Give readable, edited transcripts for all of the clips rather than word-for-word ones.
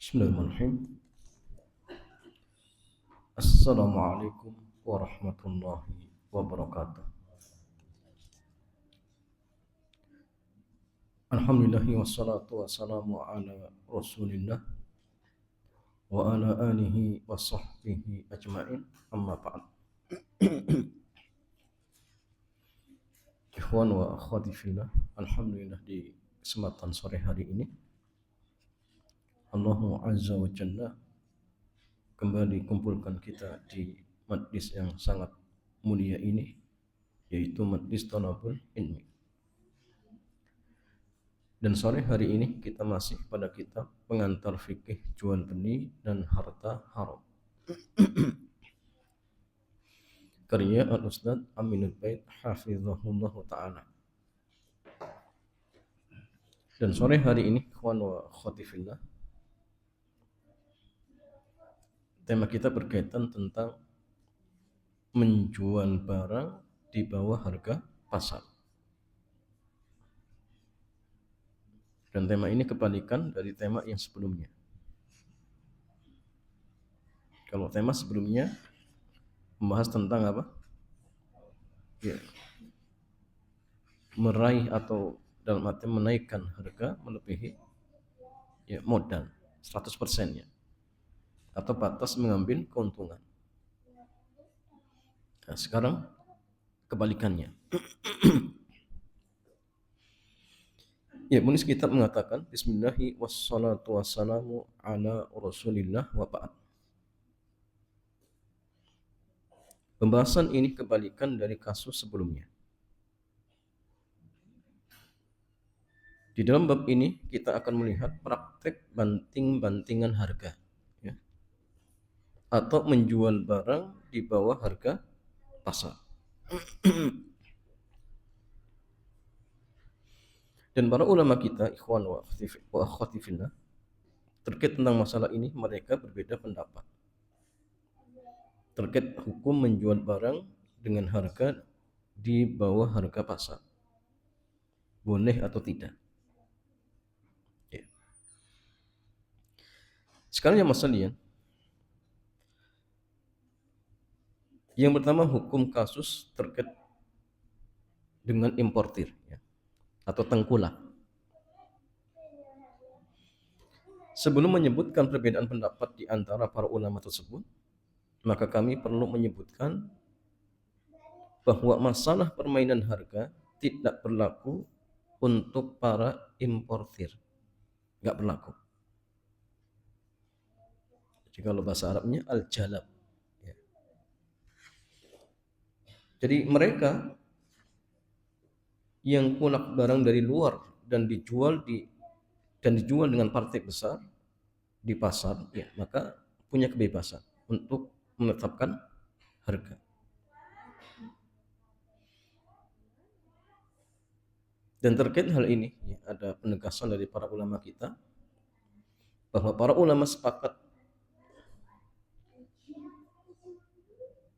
Bismillahirrahmanirrahim. Assalamualaikum warahmatullahi wabarakatuh. Alhamdulillahi wassalatu wassalamu ala rasulillah wa ala alihi wa sahbihi ajma'in, amma ba'd. Ikhwan wa akhwati fillah, alhamdulillah di kesempatan sore hari ini Allah Azza wa Jalla kembali kumpulkan kita di majlis yang sangat mulia ini, yaitu majlis Thalabul Ilmi. Dan sore hari ini kita masih pada kitab pengantar fikih jual beli dan harta haram karya Al-Ustadz Aminul Bait hafizahullah ta'ala. Dan sore hari ini ikhwan wa akhwati fillah, tema kita berkaitan tentang menjual barang di bawah harga pasar. Dan tema ini kebalikan dari tema yang sebelumnya. Kalau tema sebelumnya membahas tentang apa? Ya, meraih atau dalam arti menaikkan harga melebihi modal 100%-nya atau batas mengambil keuntungan. Nah, sekarang kebalikannya. Penulis kitab mengatakan Bismillahi wassalatu wassalamu ala rasulillah wa ba'd. Pembahasan ini kebalikan dari kasus sebelumnya. Di dalam bab ini kita akan melihat praktek banting-bantingan harga, atau menjual barang di bawah harga pasar. Dan para ulama kita, ikhwan wa akhwati fillah, terkait tentang masalah ini mereka berbeda pendapat terkait hukum menjual barang dengan harga di bawah harga pasar, boleh atau tidak. Sekarang yang masalahnya, yang pertama hukum kasus terkait dengan importir atau tengkulak. Sebelum menyebutkan perbedaan pendapat di antara para ulama tersebut, maka kami perlu menyebutkan bahwa masalah permainan harga tidak berlaku untuk para importir. Nggak berlaku. Jadi kalau bahasa Arabnya al-jalab. Jadi mereka yang kulak barang dari luar dan dijual dengan partai besar di pasar, maka punya kebebasan untuk menetapkan harga. Dan terkait hal ini ada penegasan dari para ulama kita bahwa para ulama sepakat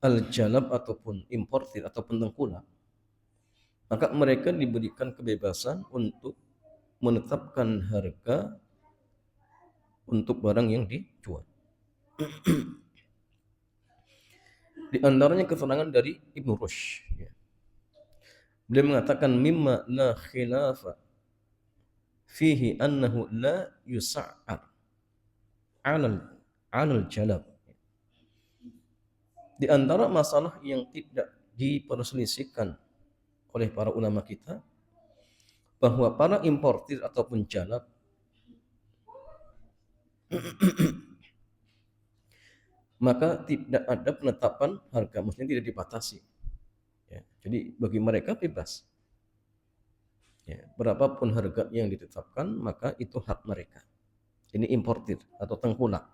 al-jalab ataupun importir ataupun tengkulak, maka mereka diberikan kebebasan untuk menetapkan harga untuk barang yang dijual. Di antaranya keterangan dari Ibnu Rushd. Beliau mengatakan mimma la khilafa fihi annahu la yusa'ar 'alal jalab. Di antara masalah yang tidak diperselisihkan oleh para ulama kita bahwa para importir ataupun jalab maka tidak ada penetapan harga, maksudnya tidak dibatasi. Jadi bagi mereka bebas. Berapapun harga yang ditetapkan maka itu hak mereka. Ini importir atau tengkulak.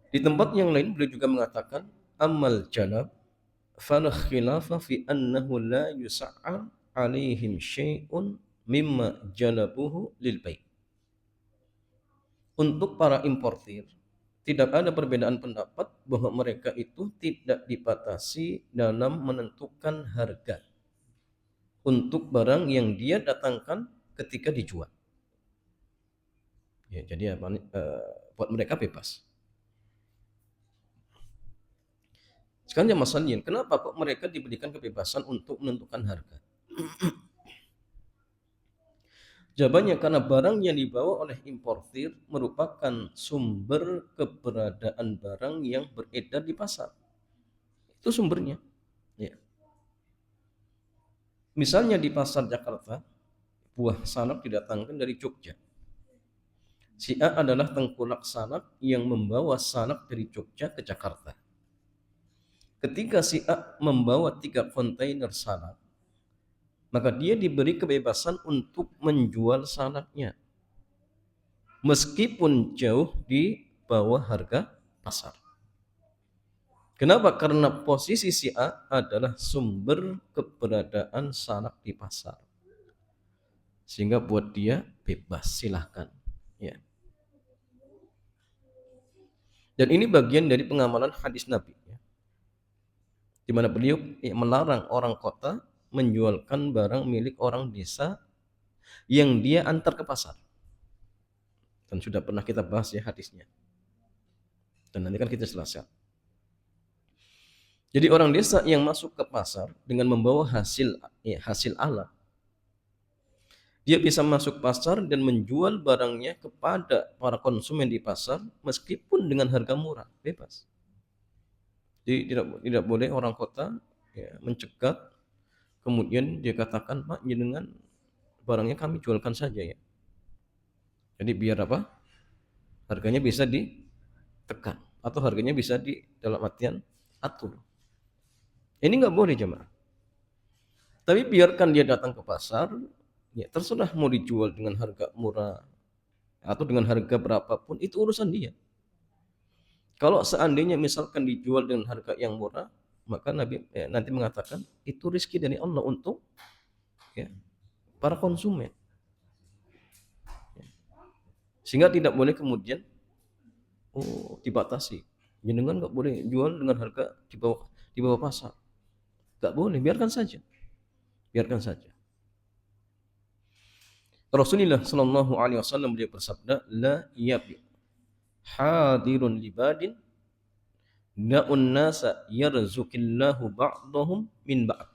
Di tempat yang lain beliau juga mengatakan amal jalab fala khilafa fi annahu la yusa'ar alaihim syai'un mimma jalabuhu lil bai'. Untuk para importir tidak ada perbedaan pendapat bahwa mereka itu tidak dibatasi dalam menentukan harga untuk barang yang dia datangkan ketika dijual. Ya, jadi buat mereka bebas. Sekarang masalahnya, kenapa kok mereka diberikan kebebasan untuk menentukan harga? Jawabannya karena barang yang dibawa oleh importir merupakan sumber keberadaan barang yang beredar di pasar. Itu sumbernya. Ya. Misalnya di pasar Jakarta, buah salak didatangkan dari Jogja. Si A adalah tengkulak salak yang membawa salak dari Jogja ke Jakarta. Ketika si A membawa 3 kontainer salak, maka dia diberi kebebasan untuk menjual salaknya meskipun jauh di bawah harga pasar. Kenapa? Karena posisi si A adalah sumber keberadaan salak di pasar. Sehingga buat dia bebas, silahkan. Ya. Dan ini bagian dari pengamalan hadis Nabi. Ya. Di mana beliau melarang orang kota menjualkan barang milik orang desa yang dia antar ke pasar. Dan sudah pernah kita bahas ya hadisnya. Dan nanti kan kita jelaskan. Jadi orang desa yang masuk ke pasar dengan membawa hasil alam, dia bisa masuk pasar dan menjual barangnya kepada para konsumen di pasar meskipun dengan harga murah, bebas. Jadi tidak boleh orang kota mencegat, kemudian dia katakan, Pak, dengan barangnya kami jualkan saja ya. Jadi biar apa? Harganya bisa ditekan atau harganya bisa di dalam artian atur. Ini nggak boleh jemaah. Tapi biarkan dia datang ke pasar, ya terserah mau dijual dengan harga murah atau dengan harga berapapun, itu urusan dia. Kalau seandainya misalkan dijual dengan harga yang murah, maka Nabi nanti mengatakan itu rezeki dari Allah untuk para konsumen. Sehingga tidak boleh kemudian dibatasi. Jenengan nggak boleh jual dengan harga di bawah pasar. Nggak boleh, biarkan saja. Biarkan saja. Rasulullah Shallallahu Alaihi Wasallam beliau bersabda, la yabi hadirun libadin da'un nasa yarzukillahu ba'dahum min ba'd.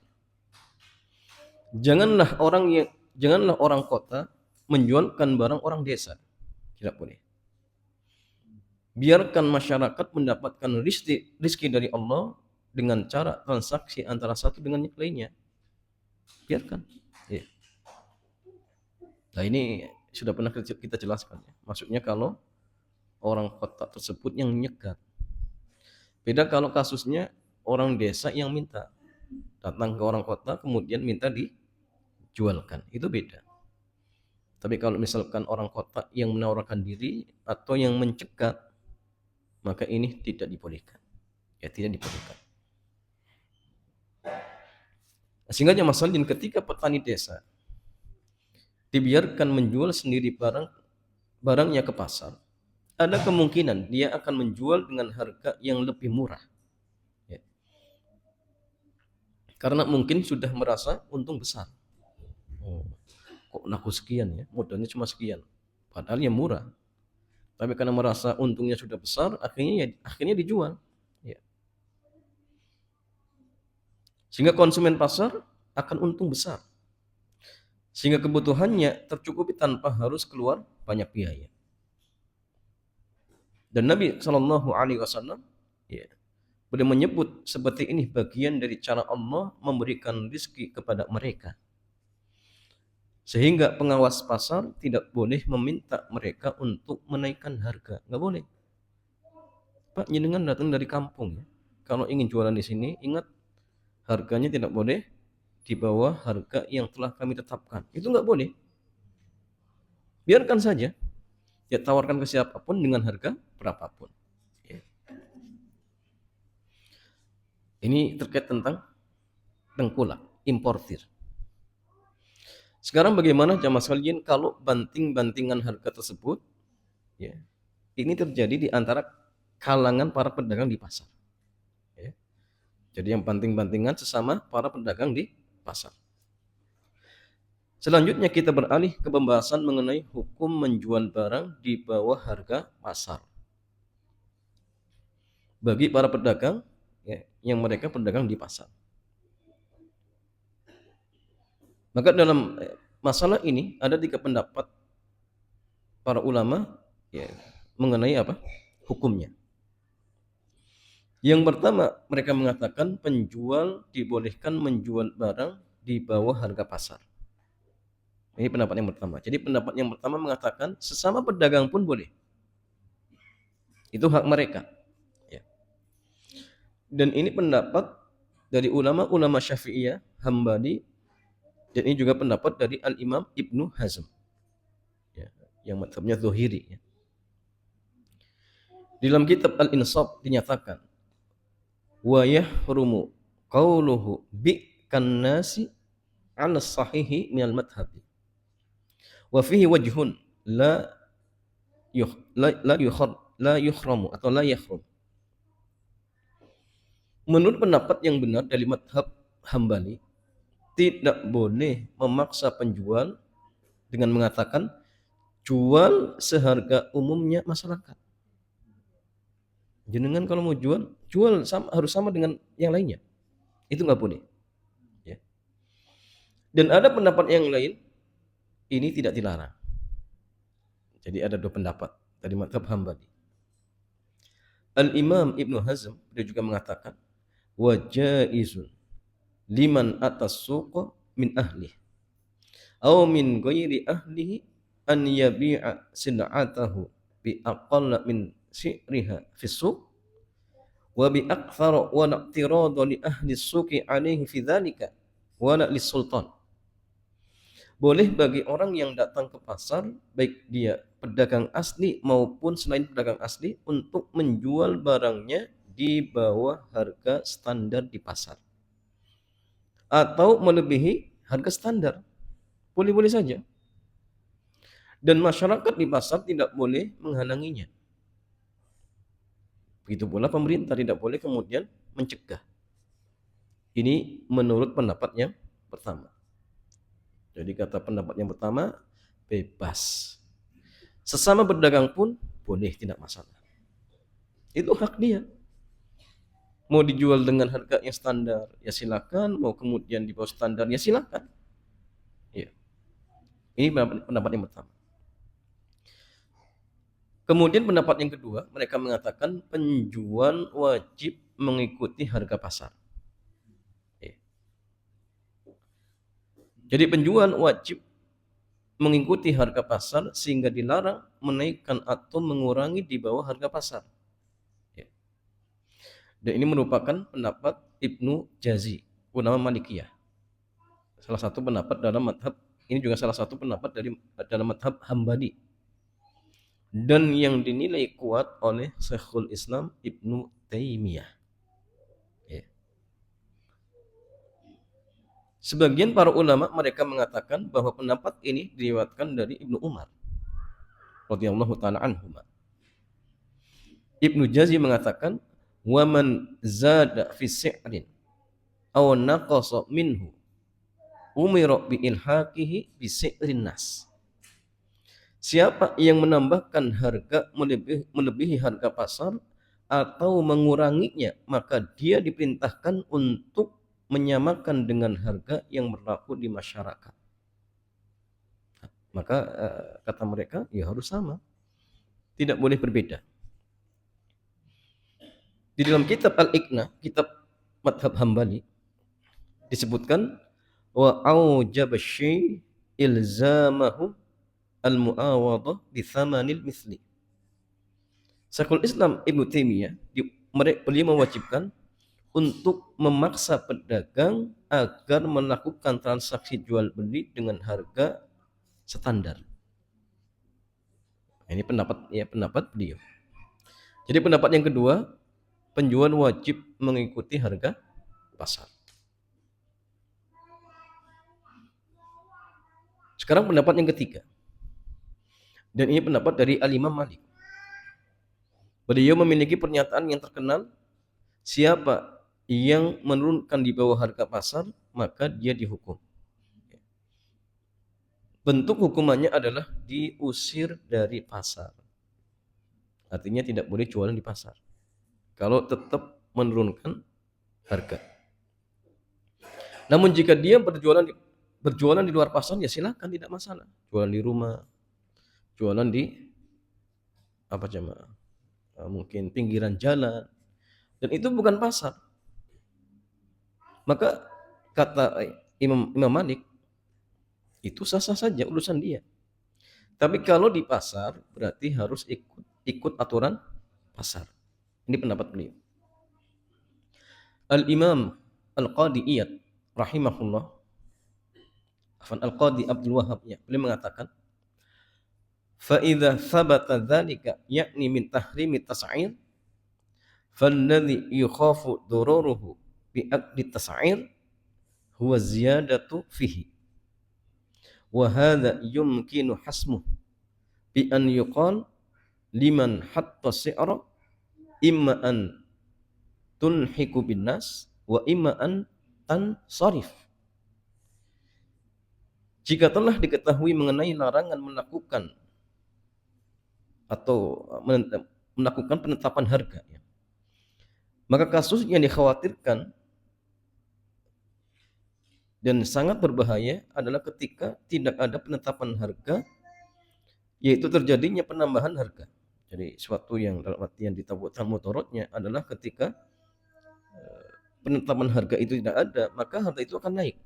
Janganlah orang kota menjualkan barang orang desa. Tidak boleh. Biarkan masyarakat mendapatkan rizki dari Allah dengan cara transaksi antara satu dengan yang lainnya. Biarkan. Ya. Nah ini sudah pernah kita jelaskan. Ya. Maksudnya kalau orang kota tersebut yang menyekat. Beda kalau kasusnya orang desa yang minta. Datang ke orang kota kemudian minta dijualkan. Itu beda. Tapi kalau misalkan orang kota yang menawarkan diri atau yang mencegat, maka ini tidak dibolehkan. Ya, tidak dibolehkan. Sehingga masalahnya ketika petani desa dibiarkan menjual sendiri barangnya ke pasar, ada kemungkinan dia akan menjual dengan harga yang lebih murah. Ya. Karena mungkin sudah merasa untung besar. Kok laku sekian ya, modalnya cuma sekian. Padahal yang murah. Tapi karena merasa untungnya sudah besar, akhirnya dijual. Ya. Sehingga konsumen pasar akan untung besar. Sehingga kebutuhannya tercukupi tanpa harus keluar banyak biaya. Dan Nabi Shallallahu Alaihi Wasallam boleh menyebut seperti ini bagian dari cara Allah memberikan rezeki kepada mereka. Sehingga pengawas pasar tidak boleh meminta mereka untuk menaikkan harga. Nggak boleh. Pak, jenengan datang dari kampung ya. Kalau ingin jualan di sini, ingat harganya tidak boleh di bawah harga yang telah kami tetapkan. Itu nggak boleh. Biarkan saja. Ya tawarkan ke siapapun dengan harga berapapun. Ya. Ini terkait tentang tengkulak, importir. Sekarang bagaimana jamaah sekalian kalau banting-bantingan harga tersebut ya, ini terjadi di antara kalangan para pedagang di pasar. Ya. Jadi yang banting-bantingan sesama para pedagang di pasar. Selanjutnya kita beralih ke pembahasan mengenai hukum menjual barang di bawah harga pasar bagi para pedagang ya, yang mereka pedagang di pasar. Maka dalam masalah ini ada 3 pendapat para ulama ya, mengenai apa? Hukumnya. Yang pertama, mereka mengatakan penjual dibolehkan menjual barang di bawah harga pasar. Ini pendapat yang pertama. Jadi pendapat yang pertama mengatakan sesama pedagang pun boleh. Itu hak mereka. Ya. Dan ini pendapat dari ulama-ulama Syafi'iyah, Hambali, dan ini juga pendapat dari Al-Imam Ibnu Hazm. Ya, yang mazhabnya Zuhiri. Ya. Di dalam kitab Al-Insaf dinyatakan wa yahrumu qauluhu bi kannasi 'ala sahihi minal madhhabi. Wa fihi wajhun la yuhramu atau la yahrum. Menurut pendapat yang benar dari madhab Hambali, tidak boleh memaksa penjual dengan mengatakan jual seharga umumnya masyarakat. Jenengan kalau mau jual harus sama dengan yang lainnya. Itu nggak boleh. Ya. Dan ada pendapat yang lain, ini tidak dilarang. Jadi ada 2 pendapat dari madhab Hambali. Al-Imam Ibnu Hazm dia juga mengatakan wa jaizun liman atas suqa min ahli aw min ghairi ahlihi an yabi'a sil'atahu bi aqalla min si'riha fi suq wa bi aktsara wa naqtirad li ahli suqi alaihi fi dzalika wa la lis-sultan. Boleh bagi orang yang datang ke pasar, baik dia pedagang asli maupun selain pedagang asli, untuk menjual barangnya di bawah harga standar di pasar atau melebihi harga standar, boleh-boleh saja. Dan masyarakat di pasar tidak boleh menghalanginya. Begitu pula pemerintah tidak boleh kemudian mencegah. Ini menurut pendapat yang pertama. Jadi kata pendapat yang pertama, bebas. Sesama pedagang pun boleh, tidak masalah. Itu hak dia. Mau dijual dengan harga yang standar, ya silakan. Mau kemudian di bawah standar, ya silakan. Ya. Ini pendapat yang pertama. Kemudian pendapat yang kedua, mereka mengatakan penjual wajib mengikuti harga pasar. Ya. Jadi penjual wajib mengikuti harga pasar sehingga dilarang menaikkan atau mengurangi di bawah harga pasar. Ya. Dan ini merupakan pendapat Ibnu Jazi, ulama Malikiyah. Salah satu pendapat dalam madhab, ini juga salah satu pendapat dalam madhab Hambali. Dan yang dinilai kuat oleh Syekhul Islam Ibnu Taimiyah. Ya. Sebagian para ulama mereka mengatakan bahwa pendapat ini diriwayatkan dari Ibnu Umar radhiyallahu taala anhuma. Ibnu Jazi mengatakan wa man zada fi si'rin aw naqasa minhu umira bi ilhaqihi bi si'rin nas. Siapa yang menambahkan harga melebihi harga pasar atau menguranginya, maka dia diperintahkan untuk menyamakan dengan harga yang berlaku di masyarakat. Maka kata mereka, ya harus sama. Tidak boleh berbeda. Di dalam kitab Al-Iqna, kitab madhab Hambali, disebutkan wa aujaba syai' ilzamahu al-mu'awadah bi thamanil misli. Syekhul Islam Ibnu Taimiyah beliau mewajibkan untuk memaksa pedagang agar melakukan transaksi jual beli dengan harga standar. Ini pendapat beliau. Jadi pendapat yang kedua, penjual wajib mengikuti harga pasar. Sekarang pendapat yang ketiga. Dan ini pendapat dari Al-Imam Malik. Beliau memiliki pernyataan yang terkenal, siapa yang menurunkan di bawah harga pasar, maka dia dihukum. bentuk hukumannya adalah diusir dari pasar. Artinya tidak boleh jualan di pasar kalau tetap menurunkan harga. Namun jika dia berjualan di luar pasar, ya silakan, tidak masalah. Jualan di rumah, jualan di apa jemaah, mungkin pinggiran jalan, dan itu bukan pasar. Maka kata Imam Malik, itu sah-sah saja urusan dia. Tapi kalau di pasar berarti harus ikut aturan pasar. Ini pendapat beliau. Al-Imam Al-Qadi Iyad rahimahullah, Al-Qadi Abdul Wahab, ya, beliau mengatakan, fa idza thabata dzalika yakni min tahrimi tas'ir falladhi yukhafu dururuhu bi aqdi tas'ir huwa ziyadatu fihi wa hadha yumkinu hasmuh bi an yuqal liman hatta si'ra imma an tunhiku bin nas wa imma an tansarif. Jika telah diketahui mengenai larangan melakukan atau melakukan penetapan harga, ya, maka kasus yang dikhawatirkan dan sangat berbahaya adalah ketika tidak ada penetapan harga, yaitu terjadinya penambahan harga. Jadi suatu yang dalam artian ditabuhkan mudaratnya adalah ketika penetapan harga itu tidak ada, maka harga itu akan naik.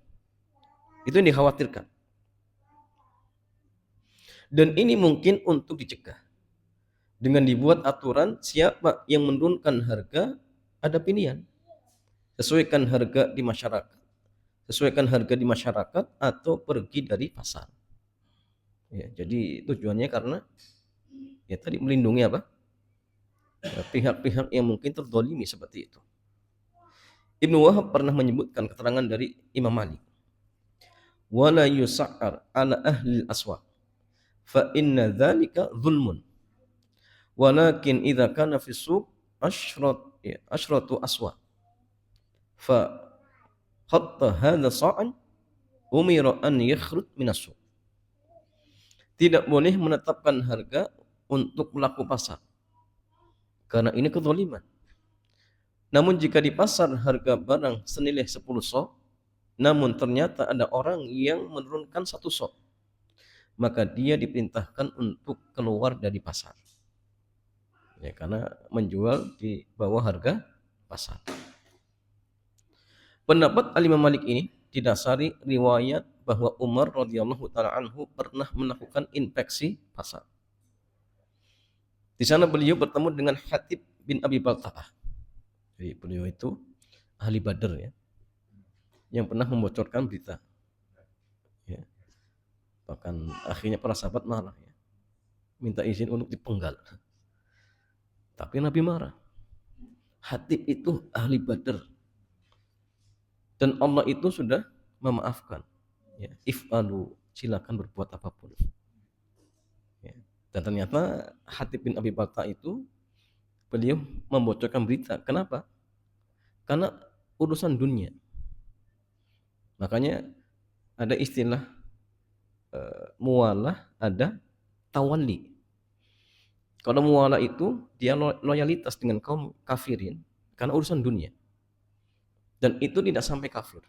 Itu yang dikhawatirkan. Dan ini mungkin untuk dicegah dengan dibuat aturan siapa yang menurunkan harga, ada pilihan. Sesuaikan harga di masyarakat. Sesuaikan harga di masyarakat atau pergi dari pasar. Ya, jadi tujuannya karena ya tadi melindungi apa? Pihak-pihak yang mungkin terdolimi seperti itu. Ibnu Wahab pernah menyebutkan keterangan dari Imam Malik. Wala yusa'ar ala ahli aswaq fa inna dzalika zulmun. Walakin idza kana fi suq asyratu aswaq fa hatta hadha sa'an umira an yakhrut minas suq. Tidak boleh menetapkan harga untuk pelaku pasar karena ini kezaliman. Namun jika di pasar harga barang senilai 10 sok, namun ternyata ada orang yang menurunkan 1 sok, maka dia diperintahkan untuk keluar dari pasar. Ya, karena menjual di bawah harga pasar. Pendapat Al-Imam Malik ini didasari riwayat bahwa Umar radhiyallahu taala anhu pernah melakukan inspeksi pasar. Di sana beliau bertemu dengan Hatib bin Abi Balta'ah. Jadi beliau itu ahli Badr, ya, yang pernah membocorkan berita. Ya. Bahkan akhirnya para sahabat marah, ya, minta izin untuk dipenggal. Tapi Nabi marah. Hatib itu ahli Badr. Dan Allah itu sudah memaafkan. Ya, if'alu, silakan berbuat apapun. Ya. Dan ternyata Hatib bin Abi Balta'ah itu beliau membocorkan berita. Kenapa? Karena urusan dunia. Makanya ada istilah muwalah, ada tawalli. Kalau muwalah itu dia loyalitas dengan kaum kafirin karena urusan dunia. Dan itu tidak sampai kafir.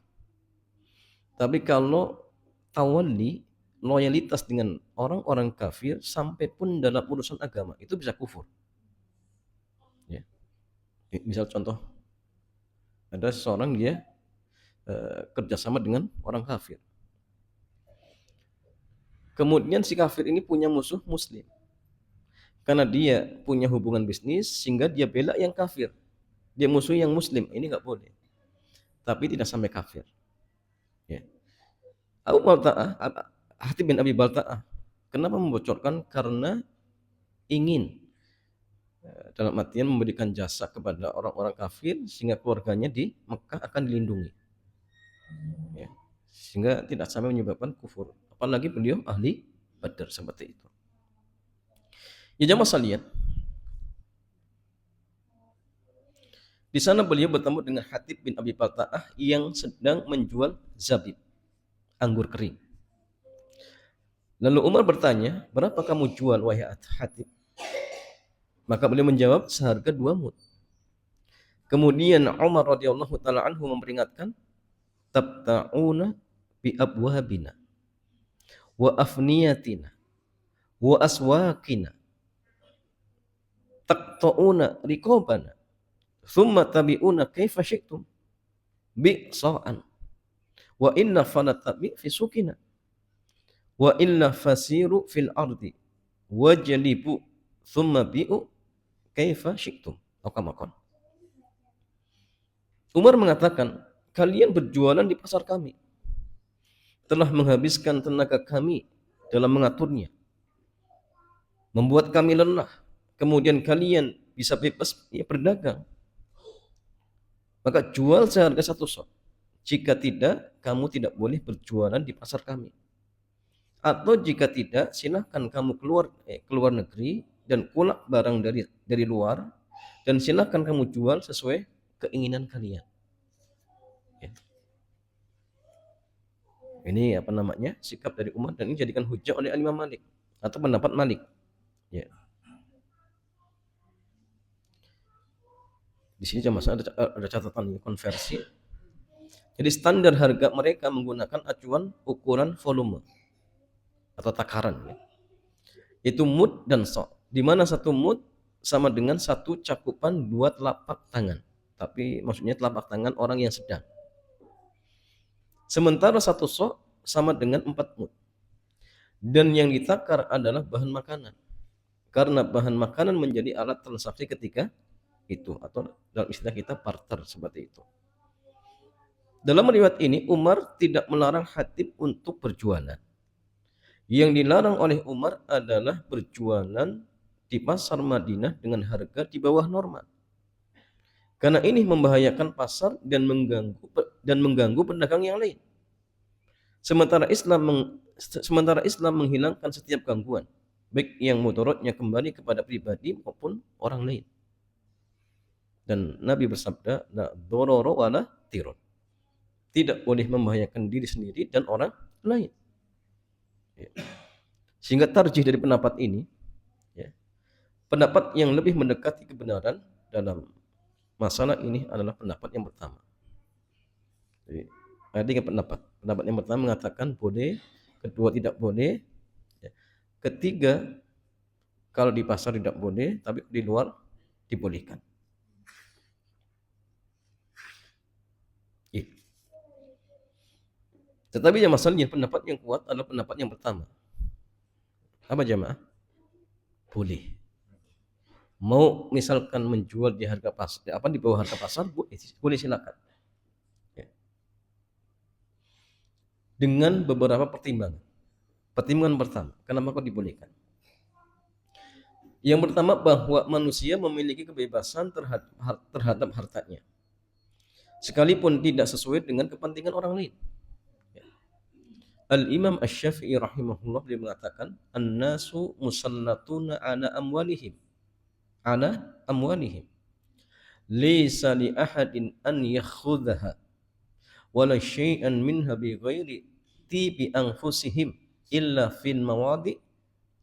Tapi kalau tawalli, loyalitas dengan orang-orang kafir sampai pun dalam urusan agama, itu bisa kufur. Ya. Misal contoh, ada seseorang dia kerjasama dengan orang kafir. Kemudian si kafir ini punya musuh muslim. Karena dia punya hubungan bisnis sehingga dia bela yang kafir. Dia musuh yang muslim, ini nggak boleh. Tapi tidak sampai kafir. Ya. Abu Balta'ah, Hatib bin Abi Balta'ah, kenapa membocorkan? Karena ingin dalam artian memberikan jasa kepada orang-orang kafir sehingga keluarganya di Mekah akan dilindungi, ya, sehingga tidak sampai menyebabkan kufur. Apalagi beliau ahli Badar seperti itu. Ya jamaah sekalian, di sana beliau bertemu dengan Hatib bin Abi Balta'ah yang sedang menjual zabib, anggur kering. Lalu Umar bertanya, berapa kamu jual wahai Hatib? Maka beliau menjawab, seharga 2 mud. Kemudian Umar radhiyallahu taala anhu memperingatkan, tabta'una bi abwabina wa afniyatina wa aswaqina taqta'una riqabana thumma tabi'una kaifa syi'tum bi sa'an wa inna falatabi fi sukina wa illa fasiru fil ardi wajlibu thumma bi'u kaifa syi'tum. Umar mengatakan, kalian berjualan di pasar kami, telah menghabiskan tenaga kami dalam mengaturnya, membuat kami lelah, kemudian kalian bisa bebas berdagang, maka jual seharga 1 sok. Jika tidak, kamu tidak boleh berjualan di pasar kami. Atau jika tidak, silahkan kamu keluar negeri dan kulak barang dari luar, dan silahkan kamu jual sesuai keinginan kalian. Ini sikap dari Umar, dan ini jadikan hujah oleh Imam Malik atau pendapat Malik. Ya. Di sini ada catatan konversi. Jadi standar harga mereka menggunakan acuan ukuran volume atau takaran. Ya. Itu mud dan sok. Di mana 1 mud sama dengan 1 cakupan 2 telapak tangan. Tapi maksudnya telapak tangan orang yang sedang. Sementara 1 sok sama dengan 4 mud. Dan yang ditakar adalah bahan makanan. Karena bahan makanan menjadi alat transaksi ketika itu, atau dalam istilah kita barter seperti itu. Dalam riwayat ini Umar tidak melarang Hatib untuk berjualan. Yang dilarang oleh Umar adalah berjualan di pasar Madinah dengan harga di bawah normal. Karena ini membahayakan pasar dan mengganggu pedagang yang lain. Sementara Islam menghilangkan setiap gangguan, baik yang mudaratnya kembali kepada pribadi maupun orang lain. Dan Nabi bersabda, la dororo wala tirun. Tidak boleh membahayakan diri sendiri dan orang lain. Ya. Sehingga tarjih dari pendapat ini, ya, pendapat yang lebih mendekati kebenaran dalam masalah ini adalah pendapat yang pertama. Jadi, ada 3 pendapat. Pendapat yang pertama mengatakan boleh, kedua tidak boleh, ya. Ketiga, kalau di pasar tidak boleh, tapi di luar dibolehkan. Ya. Tetapi yang masalahnya pendapat yang kuat adalah pendapat yang pertama. Apa jamaah? Boleh. Mau misalkan menjual di harga pasar, di bawah harga pasar, boleh silakan. Ya. Dengan beberapa pertimbangan. Pertimbangan pertama, kenapa kok dibolehkan? Yang pertama, bahwa manusia memiliki kebebasan terhadap hartanya, sekalipun tidak sesuai dengan kepentingan orang lain. Al-Imam Asy-Syafi'i rahimahullah dia mengatakan, an-nasu musallatuna ala amwalihim laysa li ahadin an yakhudhaha wala syai'an minha bi ghairi tibi anfusihim illa fil mawadi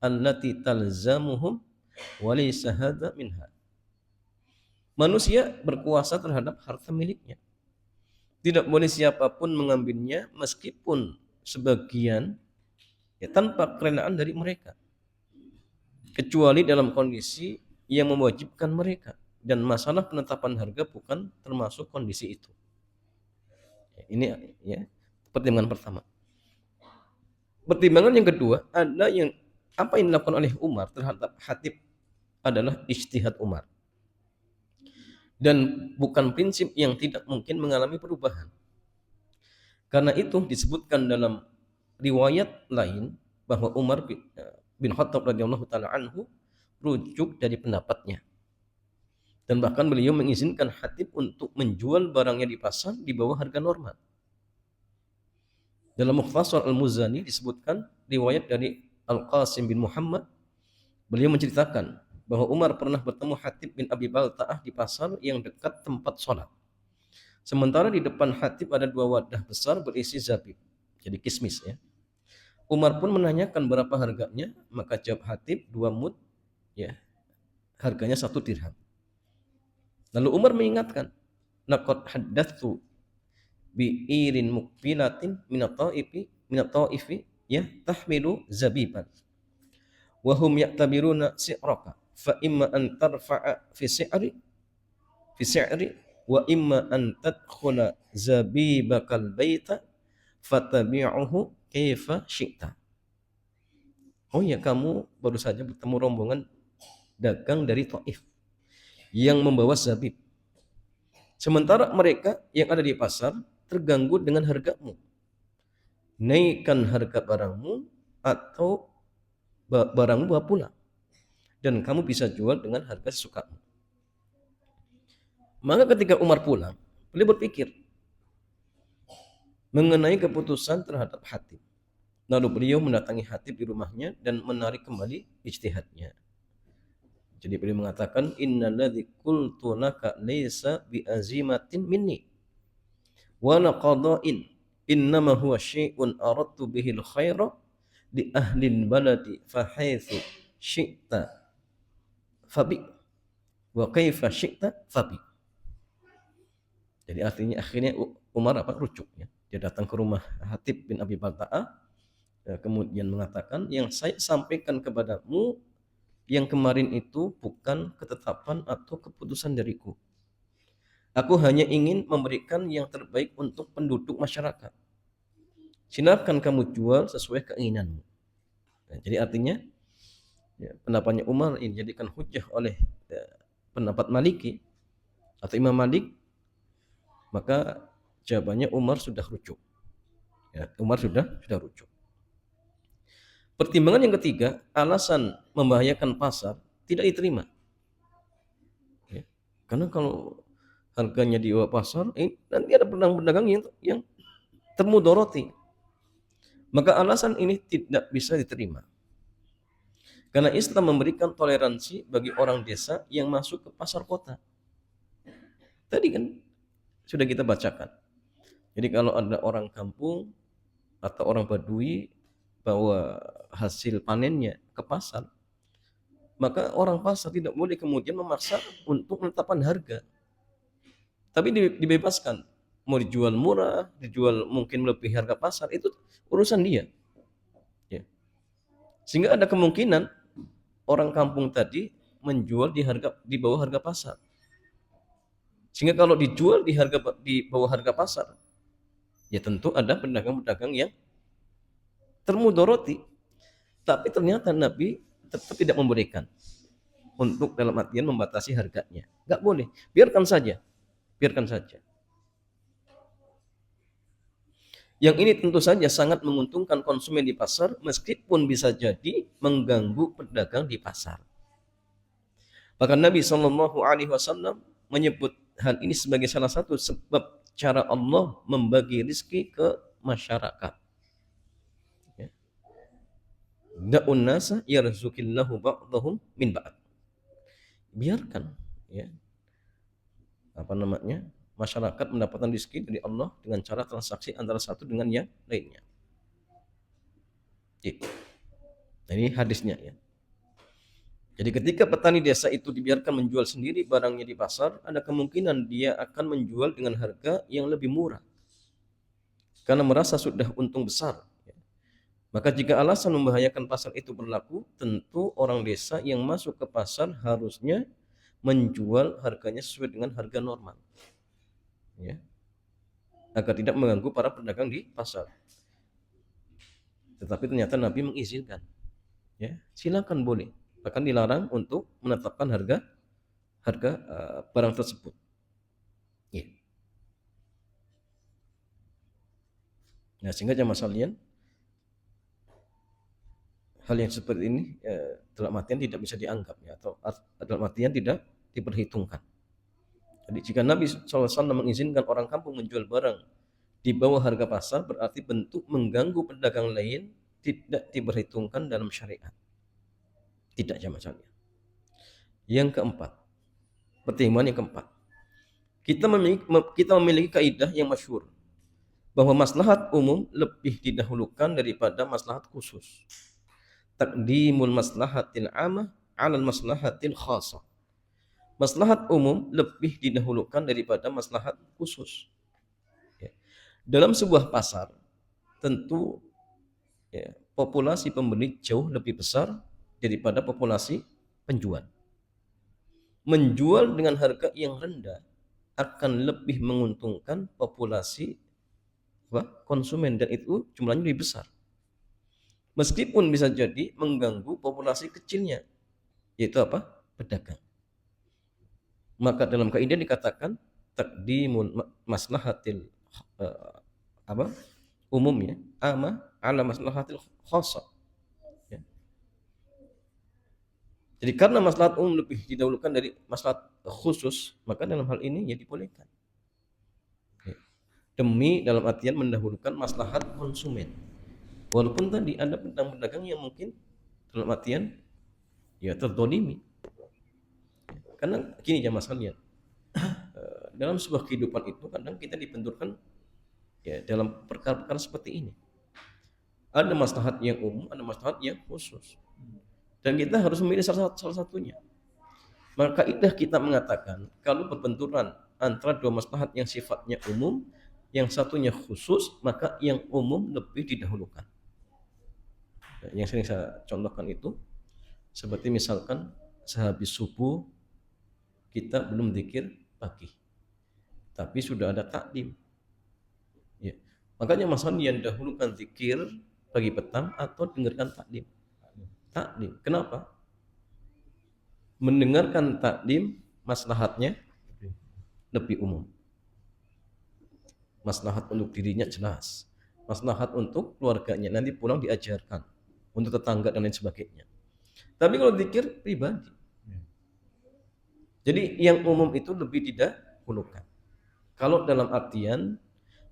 allati talzamuhum wa laysa hadha minha. Manusia berkuasa terhadap harta miliknya. Tidak boleh siapapun mengambilnya meskipun sebagian, ya, tanpa kerelaan dari mereka, kecuali dalam kondisi yang mewajibkan mereka, dan masalah penetapan harga bukan termasuk kondisi itu. Ini, ya, pertimbangan pertama. Pertimbangan yang kedua, apa yang dilakukan oleh Umar terhadap Hatib adalah ijtihad Umar, dan bukan prinsip yang tidak mungkin mengalami perubahan. Karena itu disebutkan dalam riwayat lain bahwa Umar bin Khattab radhiyallahu taala anhu rujuk dari pendapatnya, dan bahkan beliau mengizinkan Hatib untuk menjual barangnya di pasar di bawah harga normal. Dalam Mukhtasar Al-Muzani disebutkan riwayat dari Al-Qasim bin Muhammad, beliau menceritakan bahwa Umar pernah bertemu Hatib bin Abi Balta'ah di pasar yang dekat tempat sholat. Sementara di depan Hatib ada 2 wadah besar berisi zabib, jadi kismis, ya. Umar pun menanyakan berapa harganya, maka jawab Hatib 2 mud, ya, harganya 1 dirham. Lalu Umar mengingatkan, laqad haddatsu bi irin muqbilatin minat-ta'ifi ya tahmilu zabiban wa hum ya'tabiruna si'raka fa imma an tarfa'a fi si'ri wa imma an tadkhula zabibakal baita fatabi'uhu kaifa syi'ta. Oh ya, kamu baru saja bertemu rombongan dagang dari Taif yang membawa zabib. Sementara mereka yang ada di pasar terganggu dengan hargamu. Naikkan harga barangmu atau barangmu bawa pulang. Dan kamu bisa jual dengan harga sesukamu. Maka ketika Umar pulang, beliau berpikir mengenai keputusan terhadap Hatib. Lalu beliau mendatangi Hatib di rumahnya dan menarik kembali ijtihadnya. Jadi beliau mengatakan, innalladzi qultu laka laysa biazimatin minni wala qada'in innama huwa syai'un aradtu bihil khaira li ahlil baladi fa haitsu syi'ta fabi wa kaifa syi'ta fabi. Jadi artinya akhirnya Umar rujuk ya. Dia datang ke rumah Hatib bin Abi Balta'ah, kemudian mengatakan, yang saya sampaikan kepadamu yang kemarin itu bukan ketetapan atau keputusan dariku. Aku hanya ingin memberikan yang terbaik untuk penduduk masyarakat. Silakan kamu jual sesuai keinginanmu. Nah, jadi artinya ya, pendapatnya Umar ini dijadikan hujjah oleh pendapat Maliki atau Imam Malik, maka jawabannya Umar sudah rujuk. Ya, Umar sudah rujuk. Pertimbangan yang ketiga, alasan membahayakan pasar tidak diterima. Ya, karena kalau harganya di bawah pasar, nanti ada pedagang-pedagang yang termudoroti. Maka alasan ini tidak bisa diterima. Karena Islam memberikan toleransi bagi orang desa yang masuk ke pasar kota. Tadi kan sudah kita bacakan. Jadi kalau ada orang kampung atau orang Badui bawa hasil panennya ke pasar, maka orang pasar tidak boleh kemudian memaksa untuk menetapkan harga. Tapi dibebaskan. Mau dijual murah, dijual mungkin lebih harga pasar, itu urusan dia. Ya. Sehingga ada kemungkinan orang kampung tadi menjual di bawah harga pasar. Sehingga kalau dijual di bawah harga pasar, ya tentu ada pedagang-pedagang yang termudoroti. Tapi ternyata Nabi tetap tidak memberikan untuk dalam artian membatasi harganya. Enggak boleh, biarkan saja. Yang ini tentu saja sangat menguntungkan konsumen di pasar, meskipun bisa jadi mengganggu pedagang di pasar. Bahkan Nabi SAW menyebut hal ini sebagai salah satu sebab cara Allah membagi rizki ke masyarakat. Da'un nasa yarzuqillahu ba'dahum min ba'd. Biarkan ya, masyarakat mendapatkan rezeki dari Allah dengan cara transaksi antara satu dengan yang lainnya. Ini hadisnya ya. Jadi ketika petani desa itu dibiarkan menjual sendiri barangnya di pasar, ada kemungkinan dia akan menjual dengan harga yang lebih murah karena merasa sudah untung besar. Maka jika alasan membahayakan pasar itu berlaku, tentu orang desa yang masuk ke pasar harusnya menjual harganya sesuai dengan harga normal, ya, agar tidak mengganggu para pedagang di pasar. Tetapi ternyata Nabi mengizinkan, ya, silakan boleh, bahkan dilarang untuk menetapkan harga barang tersebut. Ya. Nah, sehingga jamaah sekalian, hal yang seperti ini dalam artian tidak bisa dianggap ya, atau dalam artian tidak diperhitungkan. Jadi jika Nabi SAW mengizinkan orang kampung menjual barang di bawah harga pasar, berarti bentuk mengganggu pedagang lain tidak diperhitungkan dalam syariat. Tidak jamaah sekalian. Yang keempat, pertimbangan yang keempat, kita memiliki kaidah yang masyhur bahwa maslahat umum lebih didahulukan daripada maslahat khusus. Taqdimul maslahatil amah 'alal maslahatil khassah. Maslahat umum lebih didahulukan daripada maslahat khusus. Ya. Dalam sebuah pasar, tentu ya, populasi pembeli jauh lebih besar daripada populasi penjual. Menjual dengan harga yang rendah akan lebih menguntungkan populasi konsumen, dan itu jumlahnya lebih besar. Meskipun bisa jadi mengganggu populasi kecilnya, yaitu apa? Pedagang. Maka dalam kaidah dikatakan taqdimul maslahatil umumnya ama ala maslahatil khassah. Ya. Jadi karena maslahat umum lebih didahulukan dari maslahat khusus, maka dalam hal ini ya dibolehkan. Ya. Demi dalam artian mendahulukan maslahat konsumen. Walaupun tadi ada pedagang-pedagang yang mungkin dalam artian ya terdolimi. Karena gini ya Mas kalian, dalam sebuah kehidupan itu kadang kita dibenturkan ya dalam perkara-perkara seperti ini. Ada maslahat yang umum, ada maslahat yang khusus, dan kita harus memilih salah satunya. Maka kaidah kita mengatakan kalau berbenturan antara dua maslahat yang sifatnya umum, yang satunya khusus, maka yang umum lebih didahulukan. Yang sering saya contohkan itu seperti misalkan sehabis subuh kita belum zikir pagi, tapi sudah ada takdim. Ya. Makanya masalah yang dahulukan zikir pagi petang atau dengarkan takdim. Takdim. Kenapa? Mendengarkan takdim maslahatnya lebih umum. Maslahat untuk dirinya jelas, maslahat untuk keluarganya nanti pulang diajarkan, untuk tetangga dan lain sebagainya. Tapi kalau zikir pribadi, jadi yang umum itu lebih didahulukan. Kalau dalam artian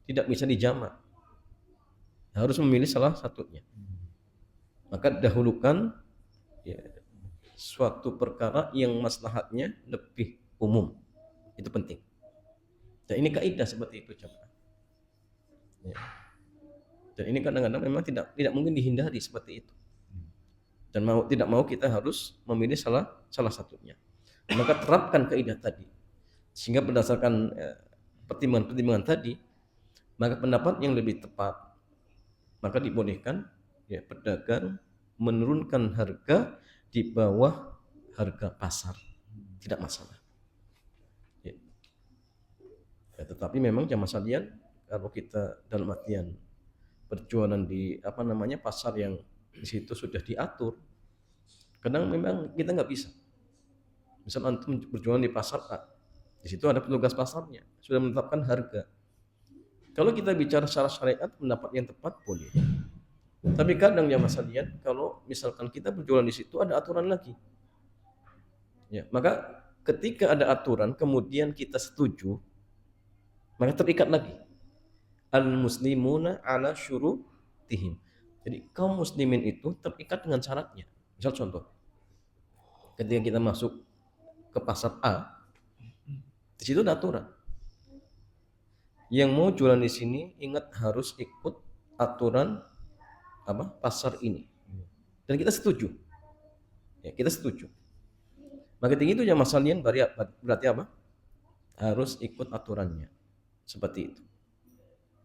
tidak bisa dijamak, harus memilih salah satunya. Maka dahulukan ya, suatu perkara yang maslahatnya lebih umum. Itu penting. Dan ini kaidah seperti itu, coba. Ya. Dan ini kadang-kadang memang tidak mungkin dihindari seperti itu. Dan tidak mau kita harus memilih salah satunya. Maka terapkan kaidah tadi, sehingga berdasarkan pertimbangan-pertimbangan tadi, maka pendapat yang lebih tepat, maka dibolehkan ya pedagang menurunkan harga di bawah harga pasar, tidak masalah. Ya. Ya, tetapi memang jamaah sekalian, kalau kita dalam artian berjualan di pasar yang di situ sudah diatur, kadang memang kita nggak bisa. Misal antum berjualan di pasar A, di situ ada petugas pasarnya, sudah menetapkan harga. Kalau kita bicara secara syariat, pendapat yang tepat boleh. Tapi kadang ya Mas Adian, kalau misalkan kita berjualan di situ ada aturan lagi. Ya, maka ketika ada aturan kemudian kita setuju, maka terikat lagi. Al-muslimuna ala syurutihim. Jadi kaum muslimin itu terikat dengan syaratnya. Misal contoh, ketika kita masuk ke pasar A, di situ ada aturan. Yang mau jualan di sini ingat harus ikut aturan pasar ini. Dan kita setuju. Ya, kita setuju. Maka tinggi itu yang masalahnya berarti apa? Harus ikut aturannya. Seperti itu.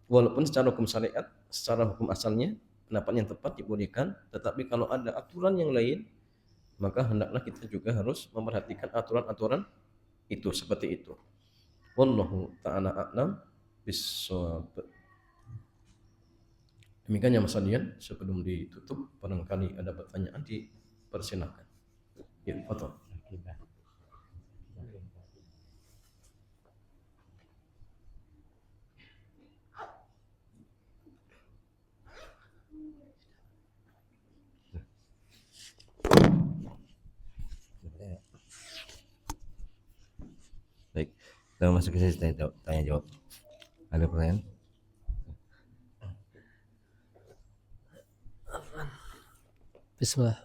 Walaupun secara hukum syariat, secara hukum asalnya pendapat yang tepat dibolehkan, tetapi kalau ada aturan yang lain, maka hendaklah kita juga harus memperhatikan aturan-aturan itu, seperti itu. Wallahu ta'ala a'lam bissawab. Demikian ya Mas Adian, sebelum ditutup barangkali ada pertanyaan dipersilakan. Ya, foto. Baik, kita masuk ke sesi tanya jawab. Ada pertanyaan? Bismillah.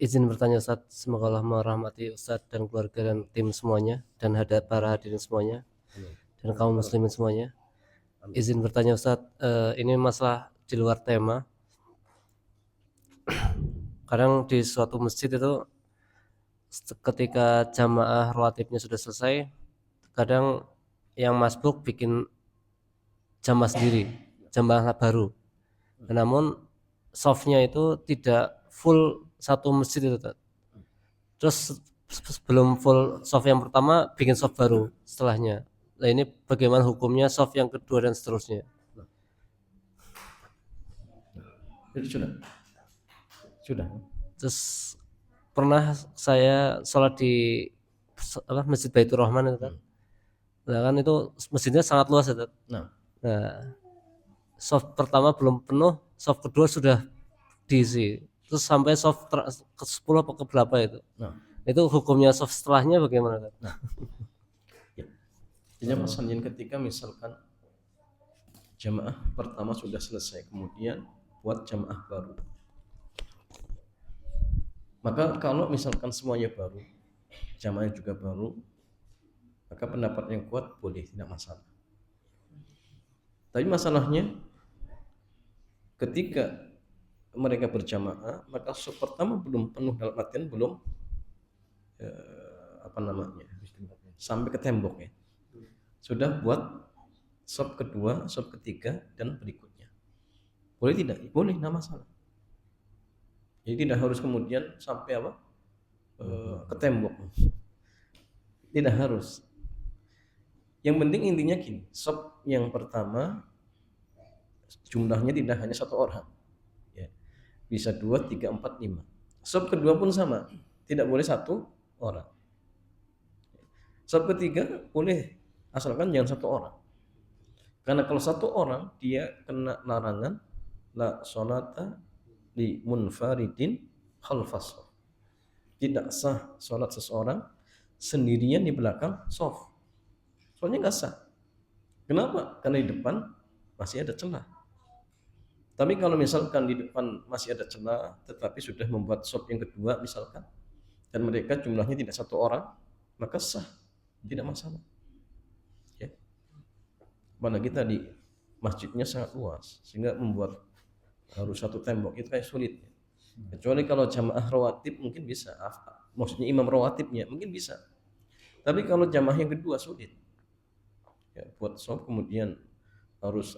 Izin bertanya Ustaz, semoga Allah merahmati Ustaz dan keluarga dan tim semuanya dan para hadirin semuanya. dan kaum muslimin semuanya. Izin bertanya Ustadz, ini masalah di luar tema. Kadang di suatu masjid itu ketika jamaah rawatibnya sudah selesai, kadang yang masbuk bikin jamaah sendiri, jamaah baru. Namun softnya itu tidak full satu masjid itu, Ustadz. Terus sebelum full soft yang pertama bikin soft baru setelahnya. Nah ini bagaimana hukumnya soft yang kedua dan seterusnya? Jadi sudah. Terus pernah saya sholat di Masjid Baitur Rahman itu kan. Nah kan itu masjidnya sangat luas itu. Nah, Soft pertama belum penuh, soft kedua sudah diisi. Terus sampai soft ke 10 atau ke berapa itu? nah, Itu hukumnya soft setelahnya bagaimana? ya. Jadi masalahnya ketika misalkan jamaah pertama sudah selesai, kemudian buat jamaah baru. Maka kalau misalkan semuanya baru, jamaah juga baru, maka pendapat yang kuat boleh, tidak masalah. Tapi masalahnya ketika mereka berjamaah, maka saf pertama belum penuh, dalam artian belum sampai ke tembok ya. Sudah buat saf kedua, saf ketiga dan berikutnya. Boleh tidak? Boleh, tidak masalah. Jadi tidak harus kemudian sampai ke tembok. Tidak harus. Yang penting intinya gini, saf yang pertama jumlahnya tidak hanya satu orang, ya. Bisa 2, 3, 4, 5. Saf kedua pun sama, tidak boleh satu orang. Saf ketiga boleh, asalkan jangan satu orang. Karena kalau satu orang dia kena larangan la sholata li munfaridin khalfas shaf. Tidak sah sholat seseorang sendirian di belakang shaf. Soalnya nggak sah. Kenapa? Karena di depan masih ada celah. Tapi kalau misalkan di depan masih ada celah, tetapi sudah membuat shaf yang kedua misalkan, dan mereka jumlahnya tidak satu orang, maka sah, tidak masalah. Ya. Apalagi tadi masjidnya sangat luas, sehingga membuat harus satu tembok itu kayak sulit. Kecuali kalau jamaah rawatib mungkin bisa, maksudnya imam rawatibnya mungkin bisa. Tapi kalau jamaah yang kedua sulit. Ya, buat shaf kemudian harus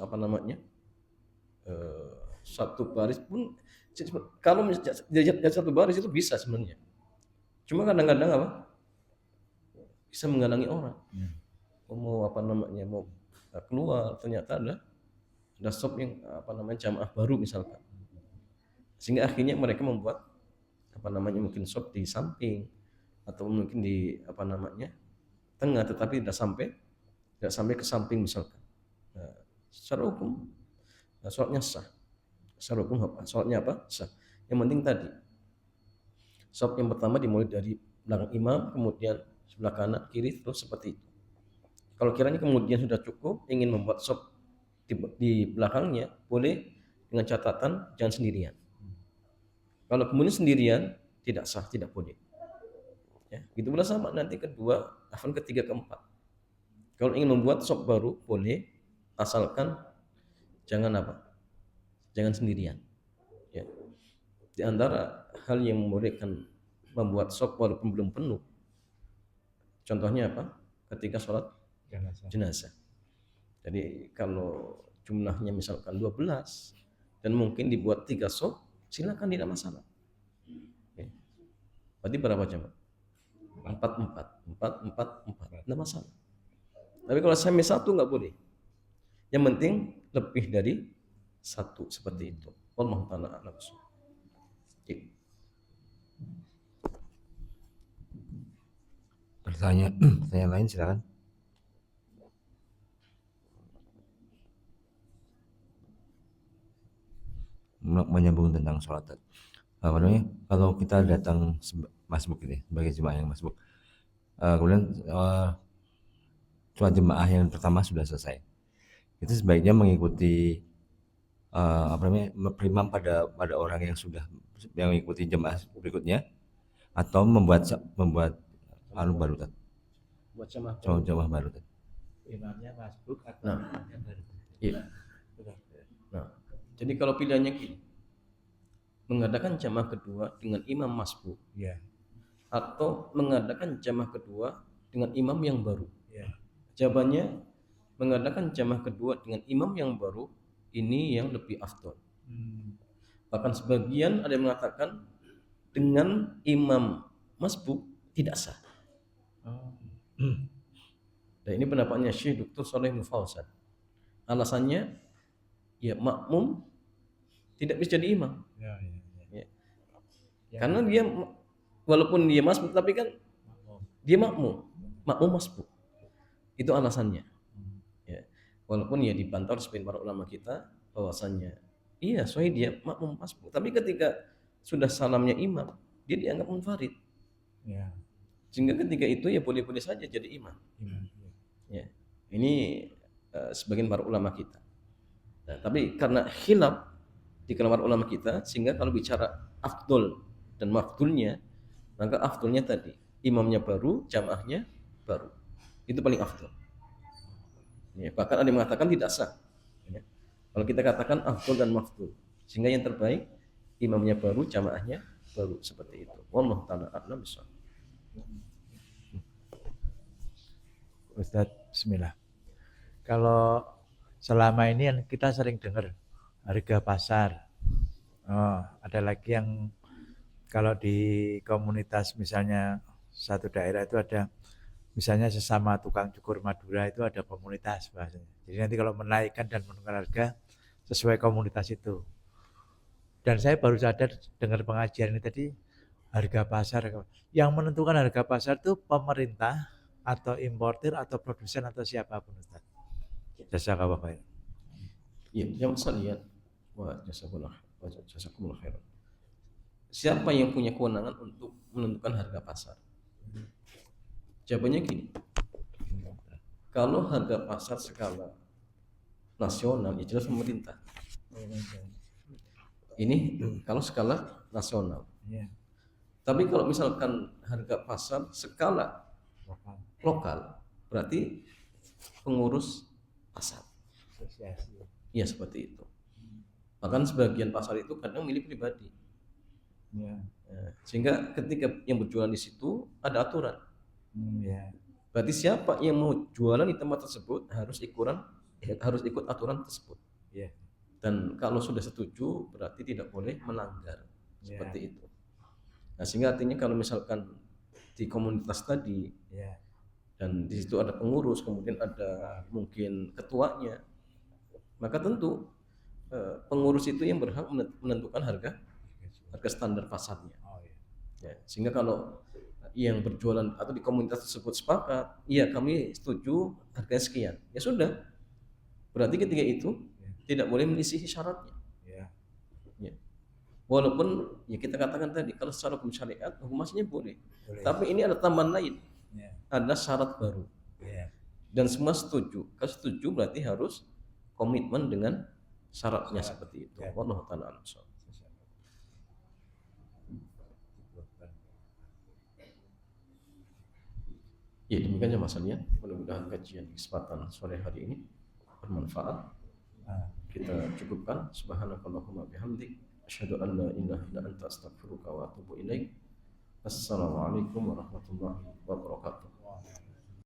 satu baris pun, kalau jadi satu baris itu bisa sebenarnya. Cuma kadang-kadang bisa menghalangi orang. Mau keluar, ternyata ada shaf yang jamaah baru misalkan. Sehingga akhirnya mereka membuat mungkin shaf di samping atau mungkin di tengah, tetapi tidak sampai ke samping misalkan. Nah, secara hukum sholatnya sah. Secara hukum sholatnya sah. Yang penting tadi shaf yang pertama dimulai dari belakang imam, kemudian sebelah kanan, kiri, terus seperti itu. Kalau kiranya kemudian sudah cukup, ingin membuat shaf di belakangnya, boleh, dengan catatan jangan sendirian. Kalau kemudian sendirian, tidak sah, tidak boleh. Ya, gitu pula sama nanti kedua, ketiga, keempat. Kalau ingin membuat shaf baru, boleh, asalkan jangan sendirian. Ya. Di antara hal yang membolehkan membuat shaf walaupun belum penuh, contohnya ketika sholat jenazah. Jadi kalau jumlahnya misalkan 12 dan mungkin dibuat 3 shaf, silakan, tidak masalah. Ya. Berarti berapa jam? 4, tidak masalah. Tapi kalau sampai 1 nggak boleh. Yang penting lebih dari 1 seperti itu. Wallahu ta'ala a'lam. Pertanyaan lain silakan. Menyambung tentang sholat. Kalau kita datang masbuk ini sebagai jemaah yang masbuk, kemudian sholat jemaah yang pertama sudah selesai, itu sebaiknya mengikuti imam pada orang yang sudah mengikuti jemaah berikutnya, atau membuat baru, Buat jamaah jamaah baru. imamnya masbuk atau Nah. imamnya baru. Iya. Nah, jadi kalau pilihannya gini, mengadakan jamaah kedua dengan imam masbuk Iya. atau mengadakan jamaah kedua dengan imam yang baru. Iya. Jawabannya, mengadakan jamaah kedua dengan imam yang baru ini yang lebih afdol. Bahkan sebagian ada yang mengatakan dengan imam masbuk tidak sah. Oh. Dan ini pendapatnya Syekh Dr. Shalih bin Fauzan. Alasannya, ya makmum tidak bisa jadi imam. Ya. Ya. Ya. Karena dia walaupun dia masbuk tapi kan Makmum. dia makmum masbuk. Itu alasannya. Ya. Walaupun ya dibantah sebagian para ulama kita bahwasannya iya, soalnya dia makmum masbuk. Tapi ketika sudah salamnya imam, dia dianggap munfarid. Ya. Sehingga ketika itu ya boleh-boleh saja jadi imam. Imam. Ya. Ini sebagian para ulama kita. Nah, tapi karena khilaf di kalangan para ulama kita, sehingga kalau bicara afdol dan mafdulnya, maka afdolnya tadi imamnya baru, jamaahnya baru. Itu paling afdol. Ya, bahkan ada yang mengatakan tidak sah. Ya. Kalau kita katakan afdol dan mafdul, sehingga yang terbaik imamnya baru, jamaahnya baru, seperti itu. Wallahu taala a'lam bishawab. Ustadz, bismillah. Kalau selama ini yang kita sering dengar harga pasar. Oh, ada lagi yang kalau di komunitas misalnya satu daerah itu ada misalnya sesama tukang cukur Madura itu ada komunitas bahasanya. Jadi nanti kalau menaikkan dan menukar harga sesuai komunitas itu. Dan saya baru sadar dengar pengajian ini tadi harga pasar. Yang menentukan harga pasar itu pemerintah atau importir atau produsen atau siapapun Ustaz. Jazakallahu khair. Ya, yang sekalian, wa jazakumullah khairan. Siapa yang punya kewenangan untuk menentukan harga pasar? Jawabannya gini. Kalau harga pasar skala nasional, ya jelas pemerintah. Ini kalau skala nasional. Ya. Tapi kalau misalkan harga pasar skala lokal, berarti pengurus pasar. Asosiasi. Ya seperti itu. Bahkan sebagian pasar itu kadang milik pribadi. Ya. Sehingga ketika yang berjualan di situ ada aturan. Ya. Berarti siapa yang mau jualan di tempat tersebut harus ikut aturan tersebut. Ya. Dan kalau sudah setuju berarti tidak boleh melanggar. Ya. Seperti itu. Nah, sehingga artinya kalau misalkan di komunitas tadi Ya. dan di situ ada pengurus, kemudian ada mungkin ketuanya, maka tentu pengurus itu yang berhak menentukan harga standar pasarnya. Oh, ya. Ya, sehingga kalau yang berjualan atau di komunitas tersebut sepakat, iya kami setuju harganya sekian, ya sudah. Berarti ketika itu tidak boleh menyisihi syaratnya. Ya. Ya. Walaupun ya kita katakan tadi kalau secara hukum syariat hukumnya boleh. Tapi ini ada tambahan lain. Ya. Ada syarat baru. Ya. Dan semua setuju. Kalau setuju berarti harus komitmen dengan syaratnya seperti itu. Ya. Wallahu taala a'lam. Ya demikian ya Mas Alian. Mudah-mudahan kajian kesempatan sore hari ini bermanfaat. Kita cukupkan. Subhanakallahumma bihamdik, asyhadu an la ilaha illa anta astaghfiruka wa atubu ilaik. Assalamualaikum warahmatullahi wabarakatuh.